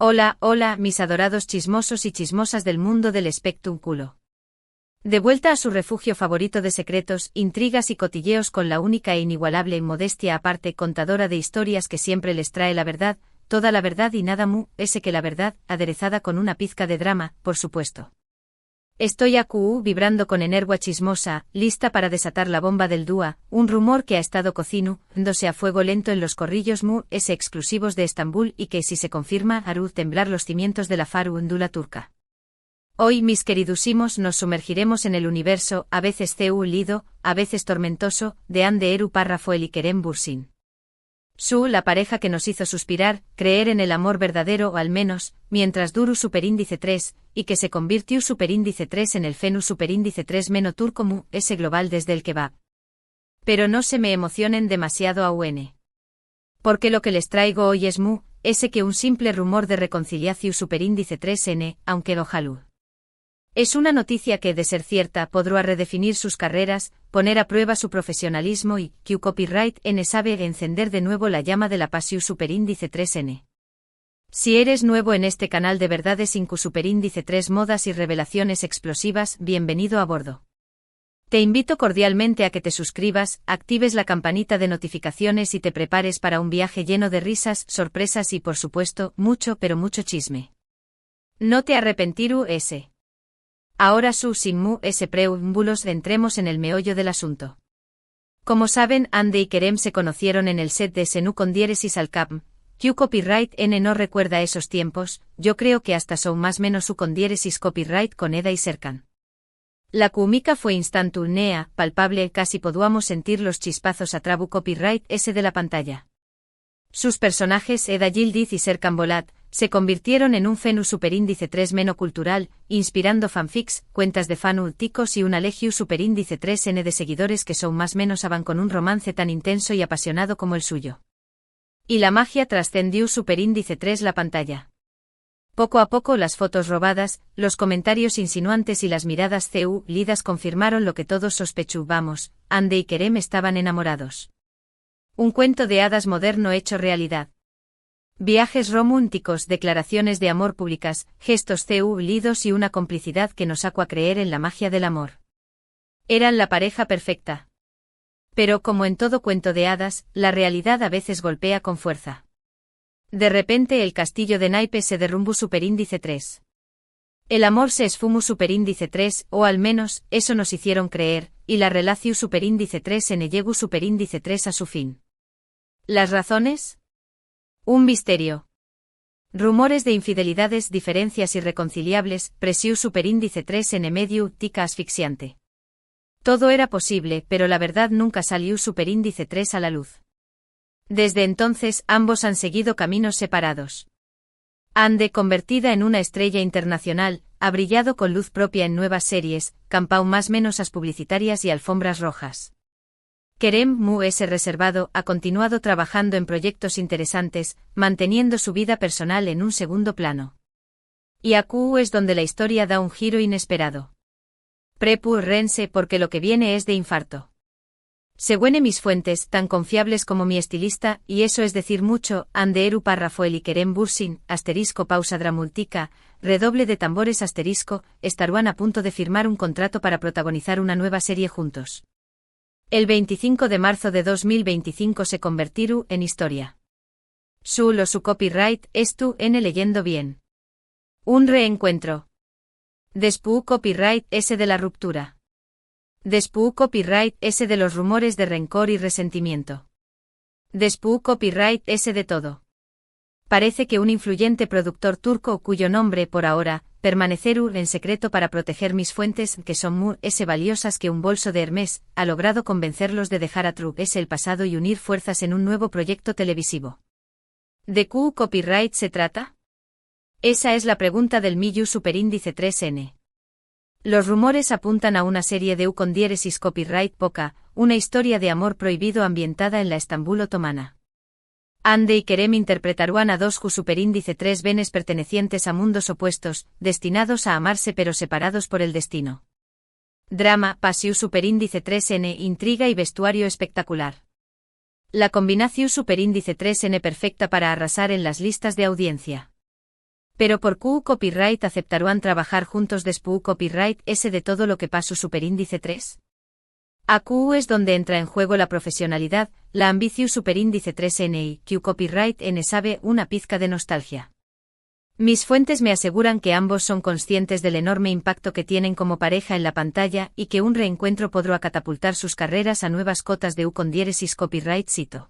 Hola, hola, mis adorados chismosos y chismosas del mundo del espectáculo. De vuelta a su refugio favorito de secretos, intrigas y cotilleos con la única e inigualable y modestia aparte contadora de historias que siempre les trae la verdad, toda la verdad y nada ese que la verdad, aderezada con una pizca de drama, por supuesto. Estoy vibrando con energua chismosa, lista para desatar la bomba del dúa, un rumor que ha estado cocinándose a fuego lento en los corrillos exclusivos de Estambul y que si se confirma hará temblar los cimientos de la farándula turca. Hoy, mis queridúsimos, nos sumergiremos en el universo, a veces lido, a veces tormentoso, de Hande Eru Parrafoel y Kerem Bürsin. La pareja que nos hizo suspirar, creer en el amor verdadero o al menos, mientras duru superíndice 3, y que se convirtió superíndice 3 en el fenu superíndice 3 meno turco ese global desde el kebab. Pero no se me emocionen demasiado porque lo que les traigo hoy es ese que un simple rumor de reconciliación superíndice 3n, aunque ojalá. Es una noticia que, de ser cierta, podrá redefinir sus carreras, poner a prueba su profesionalismo y, que copyright n sabe encender de nuevo la llama de la pasión superíndice 3n. Si eres nuevo en este canal de verdades incu superíndice 3 modas y revelaciones explosivas, bienvenido a bordo. Te invito cordialmente a que te suscribas, actives la campanita de notificaciones y te prepares para un viaje lleno de risas, sorpresas y, por supuesto, mucho pero mucho chisme. No te arrepentirú ese. Ahora sin ese preámbulos entremos en el meollo del asunto. Como saben, Hande y Kerem se conocieron en el set de Senu con diéresis al cap. Q copyright n no recuerda esos tiempos, yo creo que hasta son más menos su con diéresis copyright con Eda y Serkan. La química fue instantánea, palpable, casi podíamos sentir los chispazos a trabu copyright ese de la pantalla. Sus personajes Eda Yildiz y Serkan Bolat se convirtieron en un fenu superíndice 3 menocultural, inspirando fanfics, cuentas de ticos y una legiu superíndice 3n de seguidores que son más menos avan con un romance tan intenso y apasionado como el suyo. Y la magia trascendió superíndice 3 la pantalla. Poco a poco las fotos robadas, los comentarios insinuantes y las miradas lidas confirmaron lo que todos sospechábamos, Hande y Kerem estaban enamorados. Un cuento de hadas moderno hecho realidad. Viajes románticos, declaraciones de amor públicas, gestos lidos y una complicidad que nos hace creer en la magia del amor. Eran la pareja perfecta. Pero como en todo cuento de hadas, la realidad a veces golpea con fuerza. De repente el castillo de naipes se derrumbó superíndice 3. El amor se esfumó superíndice 3, o al menos, eso nos hicieron creer, y la relación superíndice 3 en llegó superíndice 3 a su fin. ¿Las razones? Un misterio. Rumores de infidelidades, diferencias irreconciliables, presión superíndice 3 en medio, tica asfixiante. Todo era posible, pero la verdad nunca salió superíndice 3 a la luz. Desde entonces, ambos han seguido caminos separados. Hande, convertida en una estrella internacional, ha brillado con luz propia en nuevas series, campao más menos as publicitarias y alfombras rojas. Kerem ese reservado, ha continuado trabajando en proyectos interesantes, manteniendo su vida personal en un segundo plano. Y aquí es donde la historia da un giro inesperado. Prepárense porque lo que viene es de infarto. Según mis fuentes, tan confiables como mi estilista, y eso es decir mucho, Hande Eru Parrafoel y Kerem Bürsin, pausa dramática, redoble de tambores estarán a punto de firmar un contrato para protagonizar una nueva serie juntos. El 25 de marzo de 2025 se convertirá en historia. Su copyright en leyendo bien. Un reencuentro. Después copyright ese de la ruptura. Después copyright ese de los rumores de rencor y resentimiento. Después copyright ese de todo. Parece que un influyente productor turco cuyo nombre por ahora permanecerá en secreto para proteger mis fuentes que son ese valiosas que un bolso de Hermès ha logrado convencerlos de dejar a ese el pasado y unir fuerzas en un nuevo proyecto televisivo. ¿De qué copyright se trata? Esa es la pregunta del Miyu superíndice 3n. Los rumores apuntan a una serie de con diéresis copyright poca, una historia de amor prohibido ambientada en la Estambul otomana. Hande y Kerem interpretarán a dos superíndice 3 benes pertenecientes a mundos opuestos, destinados a amarse pero separados por el destino. Drama, pasión superíndice 3n, intriga y vestuario espectacular. La combinación superíndice 3n perfecta para arrasar en las listas de audiencia. Pero por Q Copyright aceptarán trabajar juntos después Copyright S de todo lo que pasó superíndice 3. AQ es donde entra en juego la profesionalidad, la ambición superíndice 3N y Q Copyright N sabe una pizca de nostalgia. Mis fuentes me aseguran que ambos son conscientes del enorme impacto que tienen como pareja en la pantalla y que un reencuentro podrá catapultar sus carreras a nuevas cotas de U con diéresis Copyright cito.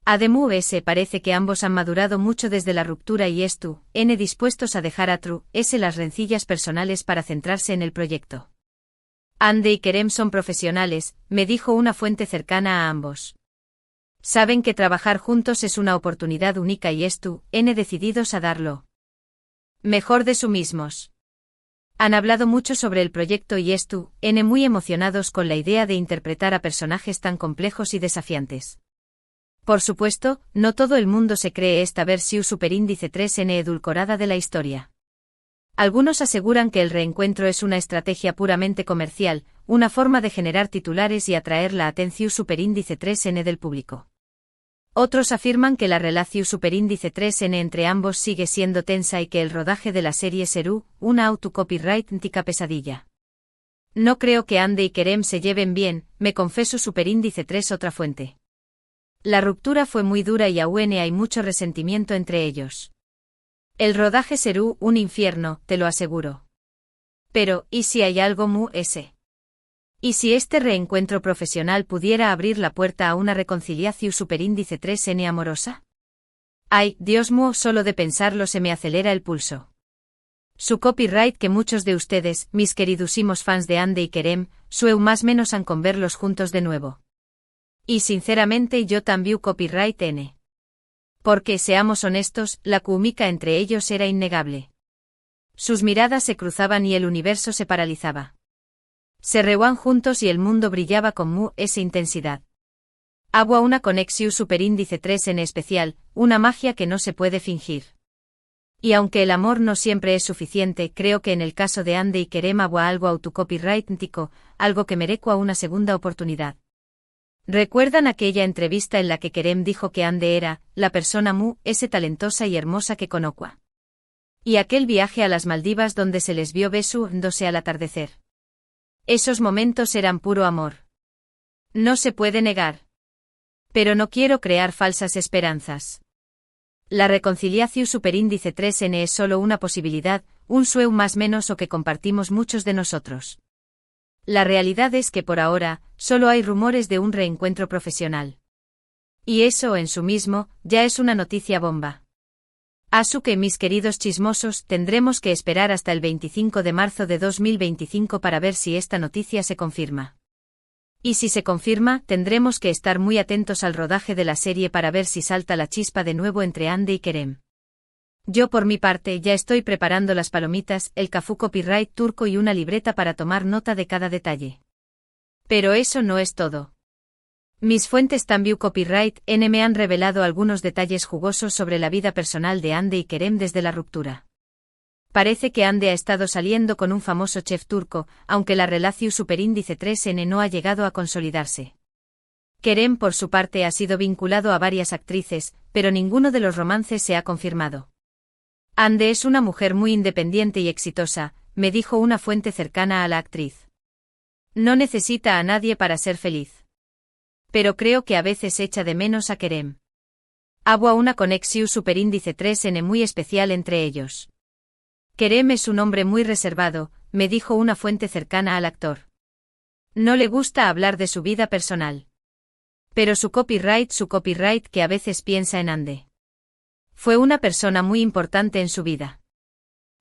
Además, parece que ambos han madurado mucho desde la ruptura y esto, N dispuestos a dejar a True S las rencillas personales para centrarse en el proyecto. Ande y Kerem son profesionales, me dijo una fuente cercana a ambos. Saben que trabajar juntos es una oportunidad única y esto, N decididos a darlo mejor de sí mismos. Han hablado mucho sobre el proyecto y esto, N muy emocionados con la idea de interpretar a personajes tan complejos y desafiantes. Por supuesto, no todo el mundo se cree esta versión superíndice 3N edulcorada de la historia. Algunos aseguran que el reencuentro es una estrategia puramente comercial, una forma de generar titulares y atraer la atención superíndice 3N del público. Otros afirman que la relación superíndice 3N entre ambos sigue siendo tensa y que el rodaje de la serie será una autocopyrightica pesadilla. No creo que Ande y Kerem se lleven bien, me confesó superíndice 3 otra fuente. La ruptura fue muy dura y aún hay mucho resentimiento entre ellos. El rodaje será un infierno, te lo aseguro. Pero, ¿y si hay algo ese? ¿Y si este reencuentro profesional pudiera abrir la puerta a una reconciliación superíndice 3N amorosa? Ay, Dios mío, solo de pensarlo se me acelera el pulso. Su copyright que muchos de ustedes, mis queridísimos fans de Ande y Kerem, sueu más menos han con verlos juntos de nuevo. Y sinceramente yo también copyright N. Porque, seamos honestos, la química entre ellos era innegable. Sus miradas se cruzaban y el universo se paralizaba. Se reúan juntos y el mundo brillaba con esa intensidad. Agua una conexión superíndice 3 en especial, una magia que no se puede fingir. Y aunque el amor no siempre es suficiente, creo que en el caso de Ande y Kerem agua algo autocopyrightico, algo que merecua una segunda oportunidad. ¿Recuerdan aquella entrevista en la que Kerem dijo que Ande era la persona ese talentosa y hermosa que conocua? Y aquel viaje a las Maldivas donde se les vio besándose al atardecer. Esos momentos eran puro amor. No se puede negar. Pero no quiero crear falsas esperanzas. La reconciliación superíndice 3N es solo una posibilidad, un sueño más menos o que compartimos muchos de nosotros. La realidad es que por ahora, solo hay rumores de un reencuentro profesional. Y eso en sí mismo, ya es una noticia bomba. Así que mis queridos chismosos, tendremos que esperar hasta el 25 de marzo de 2025 para ver si esta noticia se confirma. Y si se confirma, tendremos que estar muy atentos al rodaje de la serie para ver si salta la chispa de nuevo entre Ande y Kerem. Yo por mi parte ya estoy preparando las palomitas, el café copyright turco y una libreta para tomar nota de cada detalle. Pero eso no es todo. Mis fuentes también copyright N me han revelado algunos detalles jugosos sobre la vida personal de Ande y Kerem desde la ruptura. Parece que Ande ha estado saliendo con un famoso chef turco, aunque la relación superíndice 3N no ha llegado a consolidarse. Kerem por su parte ha sido vinculado a varias actrices, pero ninguno de los romances se ha confirmado. Ande es una mujer muy independiente y exitosa, me dijo una fuente cercana a la actriz. No necesita a nadie para ser feliz. Pero creo que a veces echa de menos a Kerem. Agua una conexión superíndice 3N muy especial entre ellos. Kerem es un hombre muy reservado, me dijo una fuente cercana al actor. No le gusta hablar de su vida personal. Pero su copyright que a veces piensa en Ande. Fue una persona muy importante en su vida.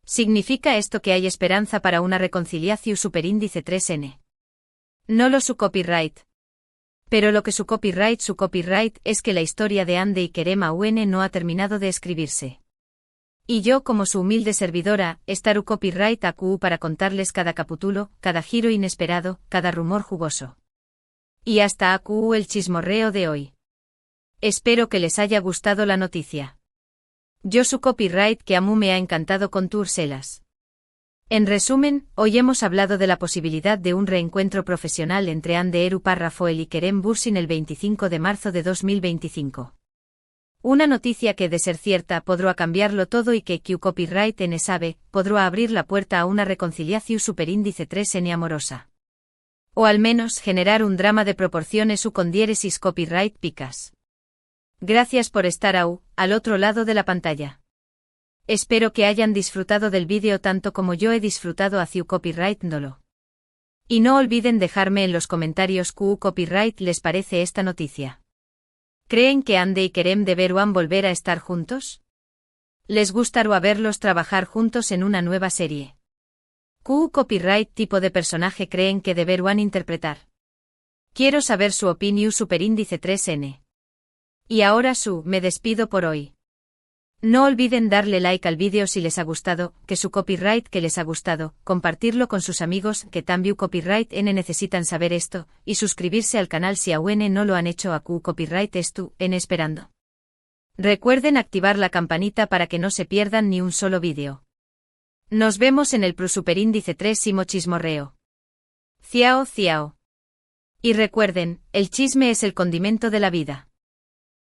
¿Significa esto que hay esperanza para una reconciliación superíndice 3N? No lo su copyright. Pero lo que su copyright es que la historia de Ande y Kerem aún no ha terminado de escribirse. Y yo como su humilde servidora, estaré copyright AQ para contarles cada capítulo, cada giro inesperado, cada rumor jugoso. Y hasta AQ el chismorreo de hoy. Espero que les haya gustado la noticia. Yo su copyright que amu me ha encantado con Turselas. En resumen, hoy hemos hablado de la posibilidad de un reencuentro profesional entre Ande Eru Parrafoel y Kerem Bürsin el 25 de marzo de 2025. Una noticia que, de ser cierta, podrá cambiarlo todo y que Q copyright en sabe, podrá abrir la puerta a una reconciliación superíndice 3n amorosa. O al menos generar un drama de proporciones u con diéresis copyright picas. Gracias por estar al otro lado de la pantalla. Espero que hayan disfrutado del vídeo tanto como yo he disfrutado a Q copyright dolo. Y no olviden dejarme en los comentarios Q copyright les parece esta noticia. ¿Creen que Ande y Kerem deberán volver a estar juntos? ¿Les gustará verlos trabajar juntos en una nueva serie? ¿Qué copyright tipo de personaje creen que deberán interpretar? Quiero saber su opinión superíndice 3n. Y ahora me despido por hoy. No olviden darle like al vídeo si les ha gustado, que su copyright que les ha gustado, compartirlo con sus amigos que también copyright n necesitan saber esto, y suscribirse al canal si aún no lo han hecho a Q copyright estu en esperando. Recuerden activar la campanita para que no se pierdan ni un solo vídeo. Nos vemos en el superíndice 3 chismorreo. Ciao ciao. Y recuerden, el chisme es el condimento de la vida.